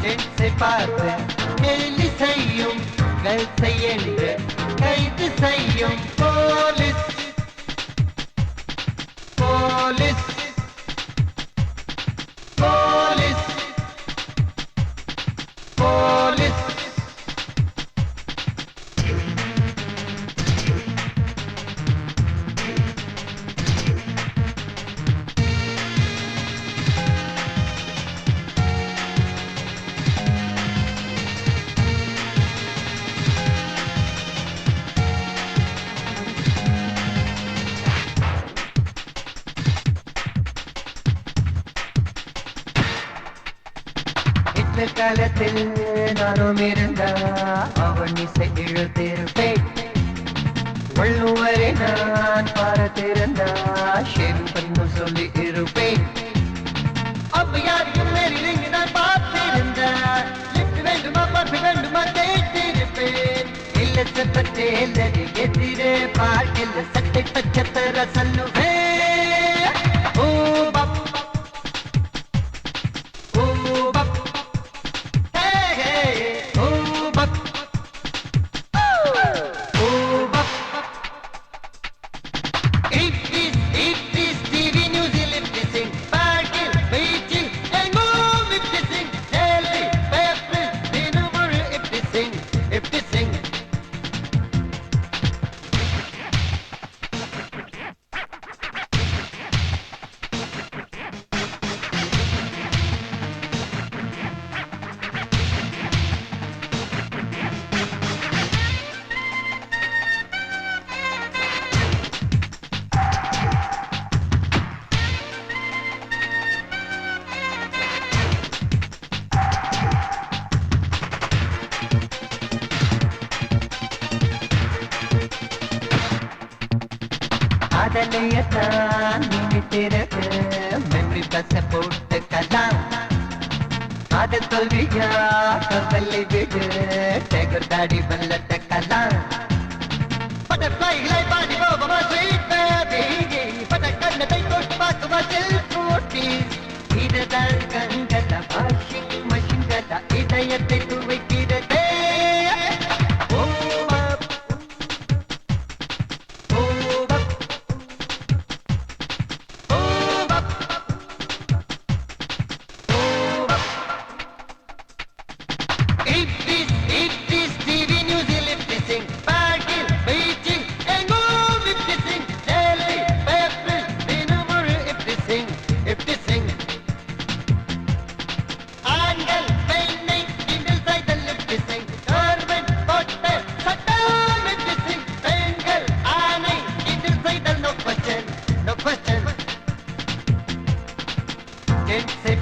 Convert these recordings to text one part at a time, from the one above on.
என்சை பார்த்து கேலி செய்யும் கல்சை என்று கைது செய்யும் போலீஸ் போலீஸ் போலீஸ் போலீஸ் காலத்தில் நானும் இருந்தா அவன் இசை இழுத்திருப்பேன் வள்ளுவரை நான் பார்த்திருந்தா ஷேம்பன்னு சொல்லி இருப்பேன் அவ்வையாரையும் நேரில் நான் பார்த்திருந்தா லிப்ட் வேண்டுமா பார்த்து வேண்டுமா கேட்டிருப்பேன் இல்ல சப்பத்தே எதிரே பார்க்கல சட்டை பச்சத்தர சொல்லுவேன் ஓ பப் அதனையத்தான் நினைத்திருக்கு மெமரி பச போட்டு கலாம் அது தோல்வியா கவலை விடு டேகர் தாடி வல்லட்ட கலாம் பட்டர்ஃப்ளைகளை பாடி போகுமா ஸ்வீட் பேபி பட்டக்கண்ணத்தை தொட்டு பார்க்குமா சில்க் ஊட்டீஸ் இதுதான் கண்கள வாஷிங் மஷின்கள இதயத்தை துவைக்கிறதே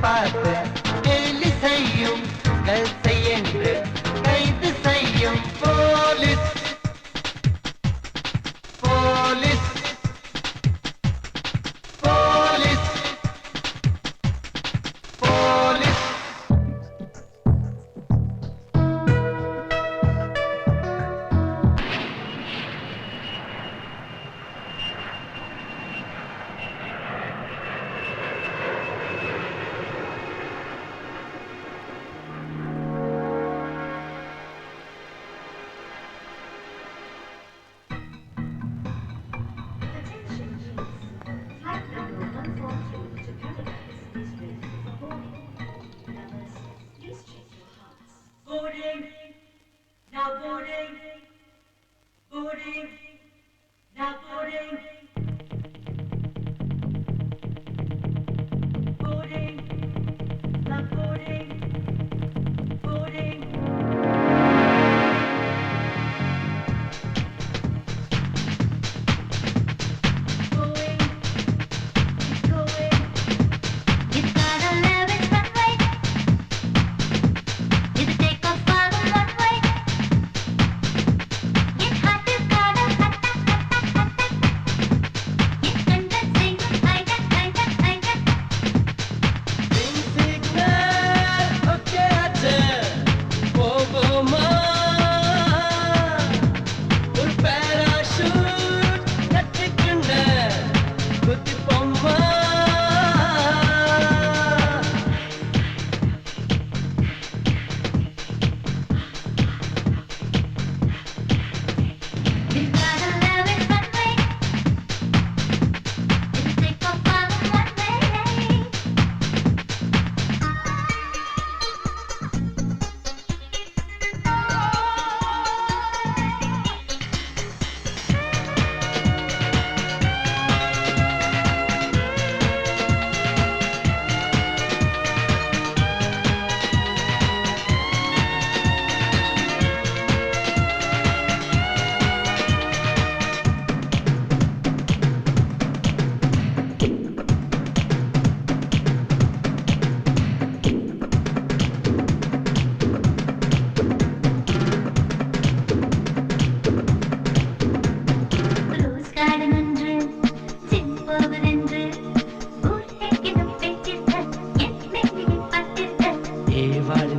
பார்த்து கேலி செய்யும் கல்சை என்று கைது செய்யும் police police police police Boarding, now boarding, boarding, now boarding, boarding, now boarding, boarding.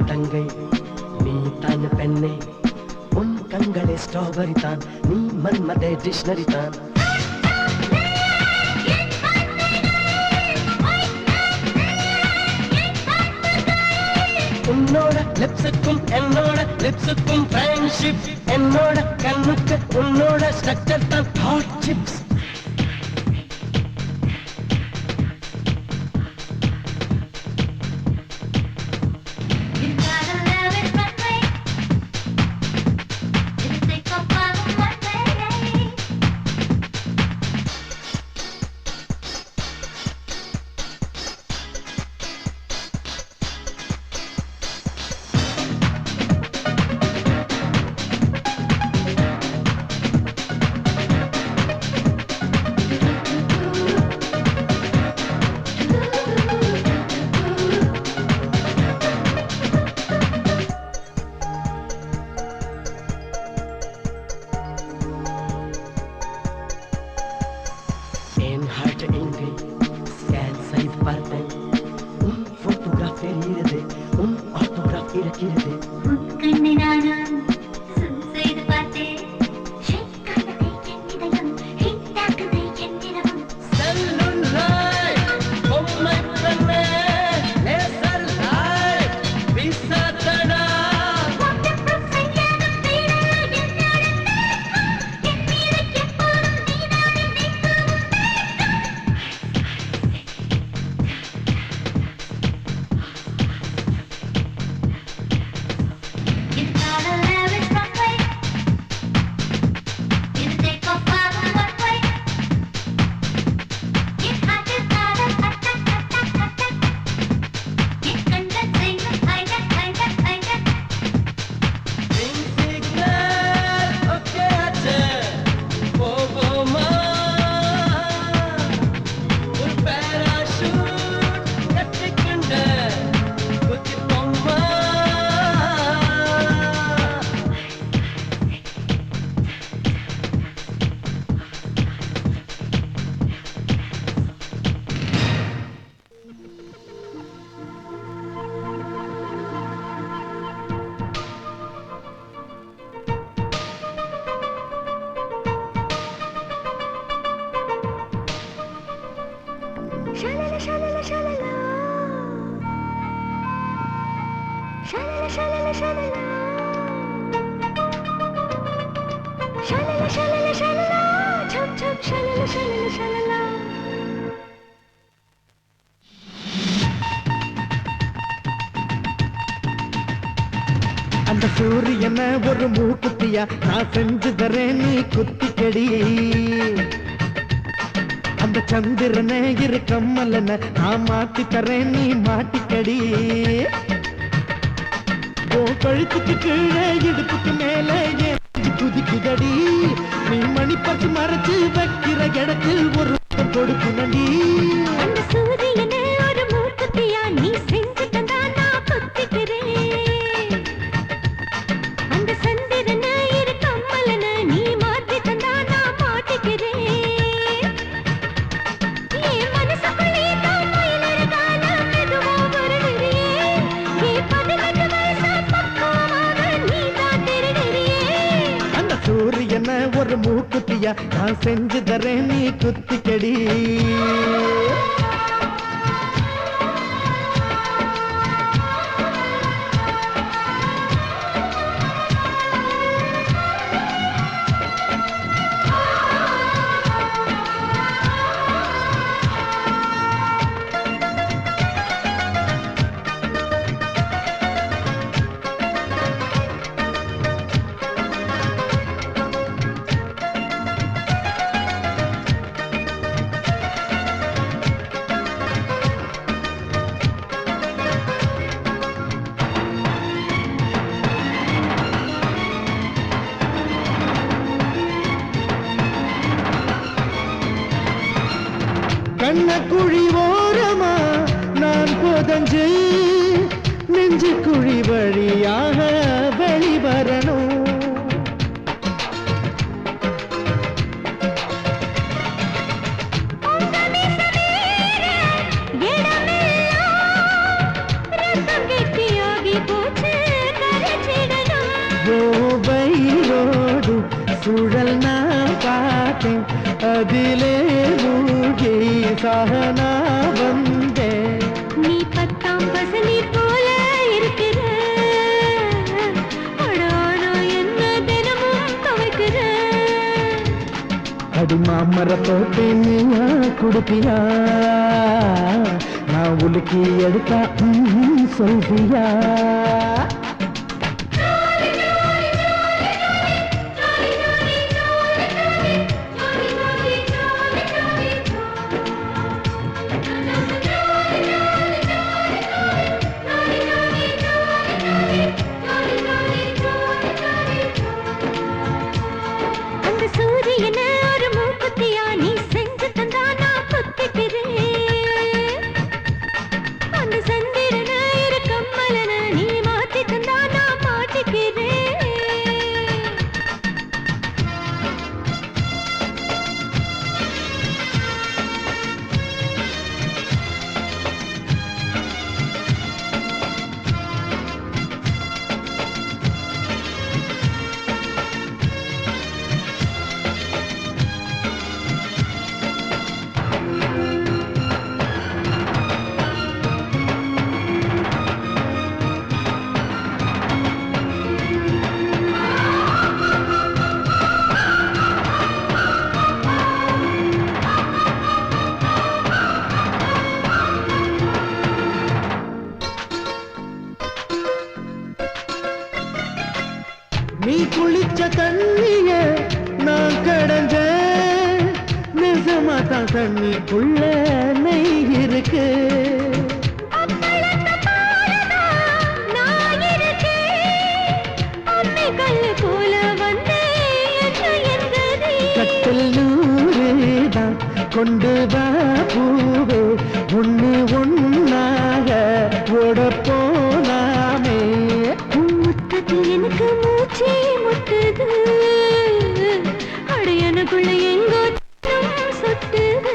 தங்கை நீ தான் பெண்ணே உன் கண்களே ஸ்ட்ராபெரி தான் நீ மன்மதே டிக்ஷனரி தான் உன்னோட லிப்ஸுக்கும் என்னோட லிப்ஸுக்கும் ஃப்ரெண்ட்ஷிப் என்னோட கண்ணுக்கு உன்னோட ஸ்ட்ரக்சர் தான் ஹாட் சிப்ஸ் அந்த சூரியன ஒரு மூக்குத்தியா நான் செஞ்சு தரேன் நீ குத்திக்கடி அந்த சந்திரனே இரு கம்மலன நான் மாட்டி தரேன் நீ மாட்டிக்கடி கழுத்துக்கு கீழே இடுப்புக்கு மேல குதிக்குதடி நீ மணி பத்து மறைச்சு வைக்கிற இடத்தில் ஒரு கொடுக்குனடி அந்த சூரியனே ஒரு மூக்குத்தியா நீ செஞ்சு தந்தா நான் குத்திக்கிறேன் அந்த சந்திரனே இரு கம்மலன நீ மாட்டி தந்தா நான் மாட்டிக்கிறேன் என் மனசுக்குள்ளே தான் மயிலொரு காலம் மெதுவா வருடுறியே என் 18 வயசு பக்குவமாக நீ தான் திருடுறியே அந்த சூரியனை ஒரு மூக்குத்தியா நான் செஞ்சு தரேன் நீ குத்திக்கடி கண்ண குழி ஓரமா நான் போதஞ்சு நெஞ்சு குழி வழியாக வெளிவரணும் இடமெல்லாம் ரத்தம் கெட்டியாகி போச்சு கோபைரோடு சுழல் நான் பார்த்தேன் அதிலே மூழ்கி சகனா வந்தேன் நீ 10ஆம் பசலி போல இருக்கிற அடானோ என்ன தினமும் துவைக்கிற அடி மாமர போட்டு நீயா குடுப்பியா நான் உலுக்கி எடுத்தா சொல்வியா அந்த சூரியன ஒரு மூக்குத்தியா நீ செஞ்சு தந்தா நான் குத்திக்கிறேன் அந்த சந்திரன இரு கம்மலன நீ மாத்தி தந்தா நான் மாட்டிக்கிறேன் நீ குளிச்ச தண்ணிய நான் கடஞ்ச நிஜமா தான் தண்ணிக்குள்ள நெய் இருக்கு நான் இருக்கேன் அம்மை கல்லு போல வந்து என்ன எந்ததே கட்டில் நூறுதான் கொண்டு வா பூவே ஒண்ணு ஒன்னாக ஓட போனாமே முத்தத்தில் எனக்கு மூச்சே முட்டுது அடையனுக்குள்ள எங்கோ சொட்டுது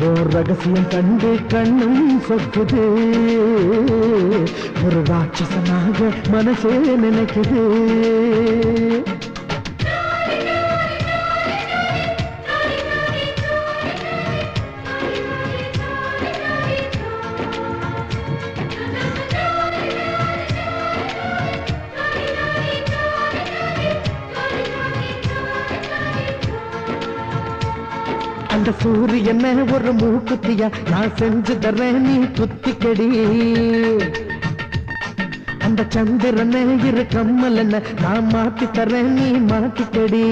ஓர் ரகசியம் கண்டு கண்ணும் சொக்குது ஒரு ராட்சசனாக மனசே நினைக்குது அந்த சூரியன் ஒரு மூக்குத்தியா நான் செஞ்சு தர்றேன் நீ குத்திக்கடி அந்த சந்திரன் இரு கம்மல் என்ன நான் மாத்தி தர்றேன் நீ மாத்திக்கடி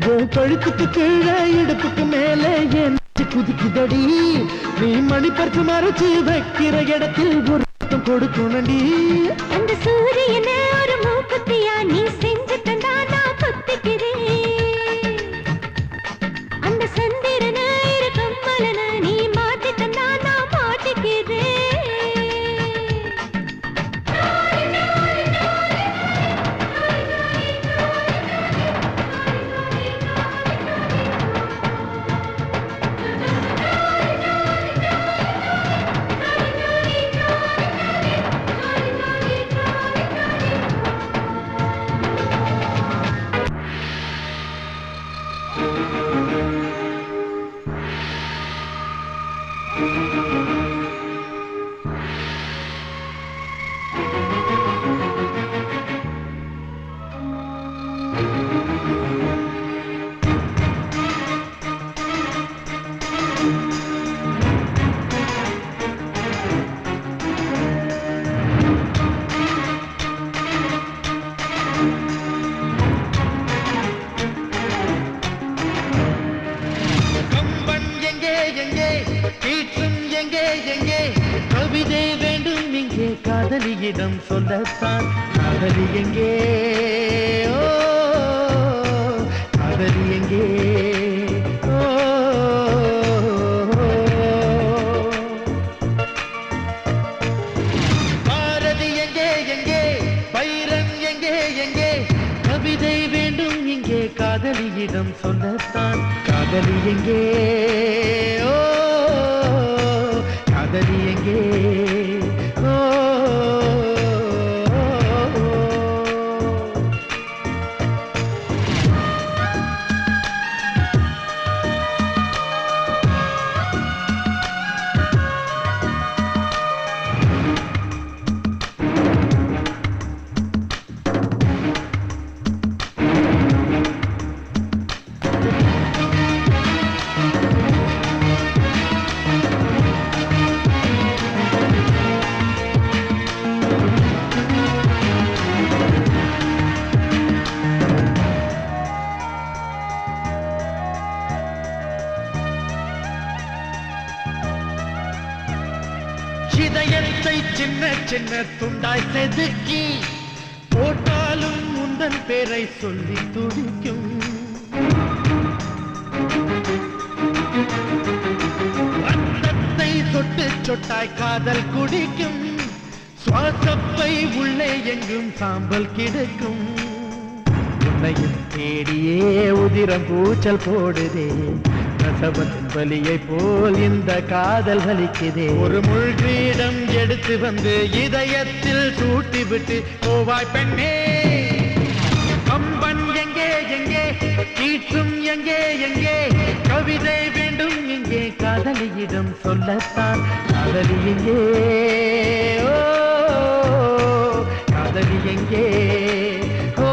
உன் கழுத்துக்கு கீழே இடுப்புக்கு மேலே என் குதிக்குதடி நீ மணி பறிச்சு மறைச்சு வைக்கிற இடத்தில் ஒரு கொடுக்கணும்டி அந்த சூரியன ஒரு மூக்குத்தியா நீ செஞ்சு தந்தா நான் குத்திக்கிறேன் அந்த சந்திரன இரு கம்மலன நீ மாத்தி தந்தா நான் மாட்டிக்கிறேன் காதலியிடம் சொல்லத்தான் காதலி எங்கே ஓ காதலி எங்கே ஓ பாரதி எங்கே எங்கே பைரன் எங்கே எங்கே கவிதை வேண்டும் இங்கே காதலியிடம் சொல்லத்தான் காதலி எங்கே ஓ காதலி எங்கே ஓ மனசை சின்ன சின்ன துண்டாய் செதுக்கி போட்டாலும் உந்தன் பேரை சொல்லி துடிக்கும். ரத்தத்தை சொட்டு சொட்டாய் காதல் குடிக்கும். சுவாசப்பை உள்ளே எங்கும் சாம்பல் கிடக்கும். உன்னையும் தேடியே உதிரம் கூச்சல் போடுதே. ரசவத்தின் வலியை போல் இந்த காதல் வலிக்குதே. ஒரு முள்கிரீடம் எடுத்து வந்து இதயத்தில் சூட்டிவிட்டு போவாய் பெண்ணே. கம்பன் எங்கே எங்கே, கீற்றும் எங்கே எங்கே, கவிதை வேண்டும் இங்கே, காதலியிடம் சொல்லத்தான் காதலி எங்கே. ஓ காதலி எங்கே. ஓ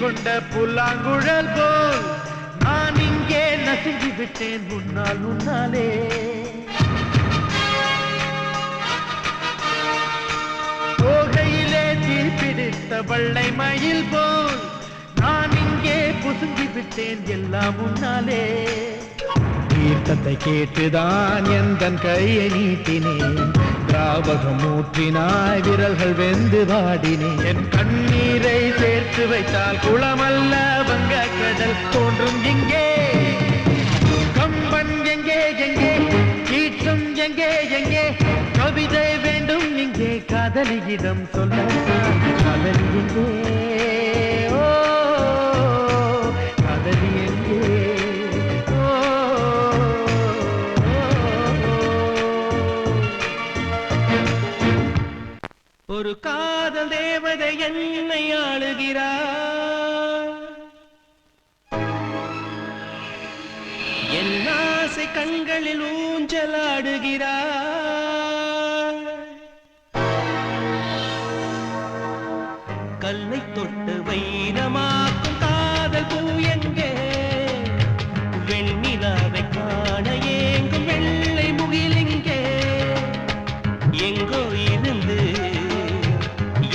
கொண்ட புல்லாங்குழல் போல் நான் இங்கே நசுங்கி விட்டேன் முன்னால் முன்னாலே. போகையிலே தீப்பிடித்த வெள்ளை மயில் போல் நான் இங்கே புசுங்கி விட்டேன் எல்லாம் முன்னாலே. தீர்த்தத்தை கேட்டுதான் எந்தன் கையை நீட்டினேன். திராவகம் ஊற்றினாய் விரல்கள் வெந்து வாடினேன். என் கண்ணீரை சேர்த்து வைத்தால் குளமல்ல வங்க கடல் தோன்றும் இங்கே. கம்பன் எங்கே எங்கே, கீற்றும் எங்கே எங்கே, கவிதை வேண்டும் இங்கே, காதலியிடம் சொல்ல காதலி எங்கே. ஓ காதலி எங்கே. ஒரு காதல் தேவதை என்னை ஆளுகிறார். என் ஆசை கண்களில் ஊஞ்சலாடுகிறார். கல்லை தொட்டு வைரமாக்கும் காதல் பூ எங்கே. வெண்ணிலாவை காண ஏங்கும் வெள்ளை முகிலெங்கே. எங்கோ இருந்து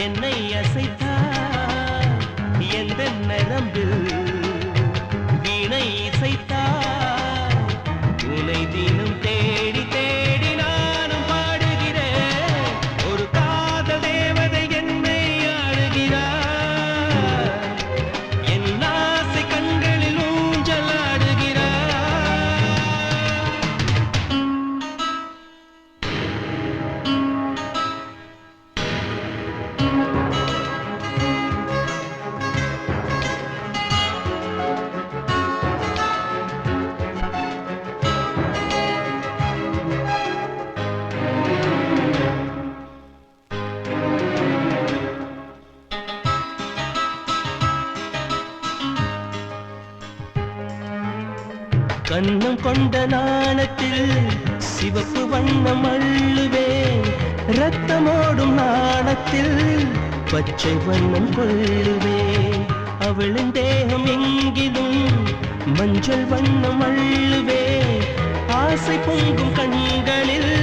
என்னை அசைத்தார். எந்த நரம்பில் வீணை இசைத்தார். உனை தினம் தேடி தேடி நானும் பாடுகிறேன். ஒரு காதல் தேவதை என்னை ஆளுகிறார். என் ஆசை கண்களில் ஊஞ்சலாடுகிறார். கண்ணம் கொண்ட நாணத்தில் சிவப்பு வண்ணம் அள்ளுவேன். ரத்தமோடும் நாணத்தில் பச்சை வண்ணம் கொள்ளுவேன். அவளின் தேகம் எங்கிலும் மஞ்சள் வண்ணம் அள்ளுவேன். ஆசை பொங்கும் கண்களில்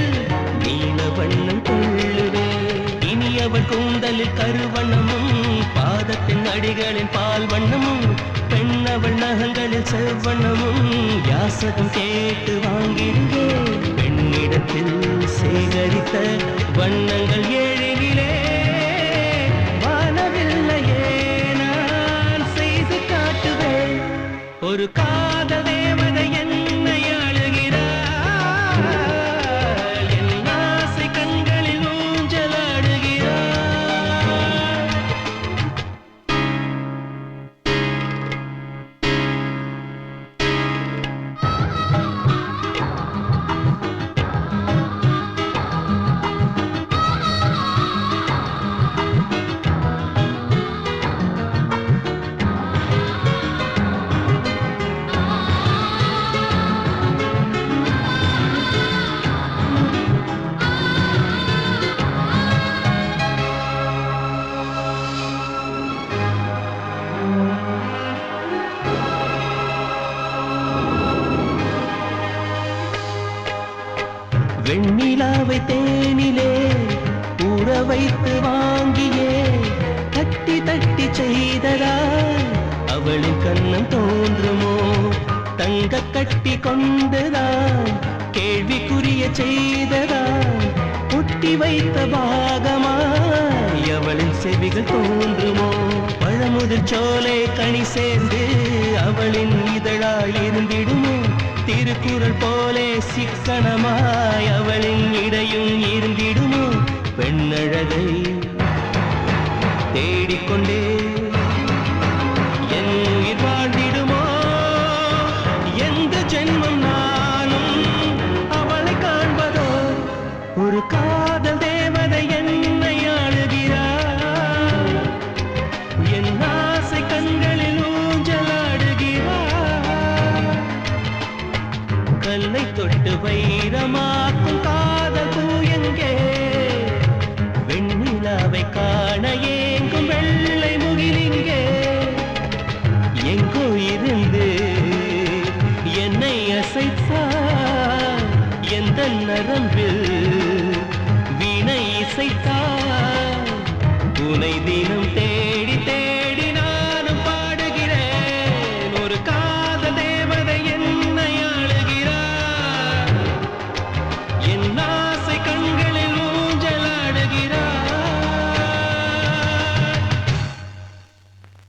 நீல வண்ணம் கொள்ளுவேன். இனி அவள் கூந்தலில் கருவண்ணமும் பாதத்தின் அடிகளின் பால் வண்ணமும் பெண்ணவள் நகங்களில் செவ்வண்ணமும் யாசகம் கேட்டு வாங்கிடுவேன். பெண்ணிடத்தில் சேகரித்த வண்ணங்கள் ஏழிலே வானவில்லையே நான் செய்து காட்டுவேன். ஒரு காதல் தேவதை என்னை ஆளுகிறார். என் ஆசை கண்களில் ஊஞ்சலாடுகிறார். வெண்ணிலாவை தேனிலே ஊற வைத்து வாங்கியே தட்டி தட்டி செய்ததால் அவளின் கண்ணம் தோன்றுமோ? தங்க கட்டி கொண்டுதான் கேள்விக்குரிய செய்ததால் ஒட்டி வைத்த பாகமாய் அவளின் செவிகள் தோன்றுமோ? பழமுதிர் சோலை கனி சேர்ந்து அவளின் இதழாய் இருந்திடுமோ? திருக்குறள் போலே சிக்கனமாய் அவளின் இடையும் இருந்திடுமோ? பெண்ணழகை தேடிக்கொண்டே என் உயிர் வாழ்ந்திடுமோ? எந்த ஜென்மம் நானும் அவளை காண்பதோ? ஒரு காதல் தேவதை என்னை ஆளுகிறார், என் ஆசை கண்களில் ஊஞ்சலாடுகிறார். கல்லை தொட்டு வைரமாக்கும் காதல் பூ எங்கே? வெண்ணிலாவை காண ஏங்கும் வெள்ளை முகிலிங்கே எங்கோ இருந்து என்னை அசைத்தார் எந்த நரம்பில்